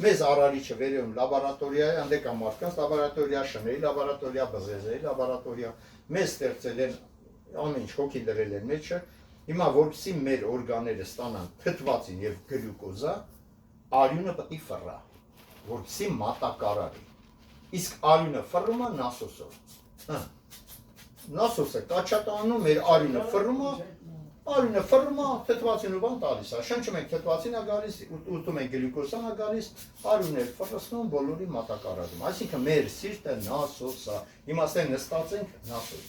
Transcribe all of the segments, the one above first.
մեզ արարիչը վերում լաբորատորիա է, անդե կա մարդկանց լաբորատորիա, շների լաբորատորիա, բզեզերի լաբորատորիա, մեզ ստեղծել են ամեն ինչ հոգի դրել են մեջը, հիմա որպեսզի մեր օրգանները ստանան թթվածին եւ գլյուկոզա, արյունը պետք է ֆռա, որպեսզի մատակարարի։ Իսկ արյունը ֆռում է նասոսով։ Նասոսը կաչատանում մեր արյունը ֆռում է, թթվածին ու բան տալիս է, շնչում ենք թթվածին է գալիս, ուտում ենք գլյուկոզան է գալիս, արյունը ֆռսնում բոլորի մատակարարում, այսինքն մեր սիրտը նասոս է, հիմա ստեն նստած ենք նասոս,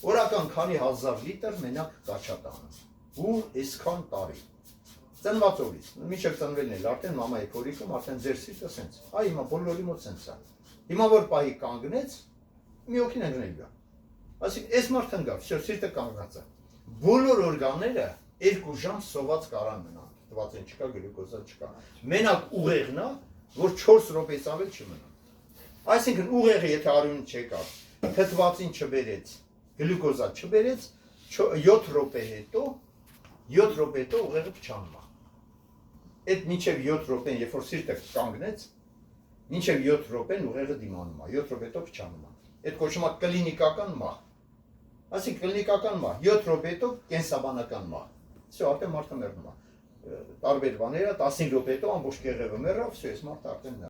օրական քանի հազար լիտր մենակ կաչատանում, ու այսքան տարի, ծնված օրից, մինչև ծնվելն էլ, արդեն մամայի փորիկում, արդեն ձեր սիրտը սենց, այ հիմա բոլորի մոտ սենց է, հիմա որ պահի կանգնեց, մի օքին ընկնելու է, այսինքն այս մարդ ընկավ, սիրտը կանգնած է, բոլոր օրգանները 2 ժամ սոված կարան մնան, թթվածին չկա, գլյուկոզա չկա, մենակ ուղեղն է, որ 4 րոպեից ավել չմնա, այսինքն ուղեղը եթե արյուն չեկավ, թթվածին չբերեց, գլյուկոզա չբերեց, 7 րոպե հետո ուղեղը փչանում է, այդ մինչև 7 րոպեն, երբ որ սիրտը կանգնեց, մինչև 7 րոպեն ուղեղը դիմանում է, 7 րոպե հետո փչանում է, այդ կոչվում է կլինիկական մահ, այսինքն կլինիկական մահ, 7 րոպե հետո կենսաբանական մահ, всё, արդեն մարդը մեռնում է, տարբեր բաներ է, 15 րոպե հետո ամբողջ կեղևը մեռավ, всё, այս մարդը արդեն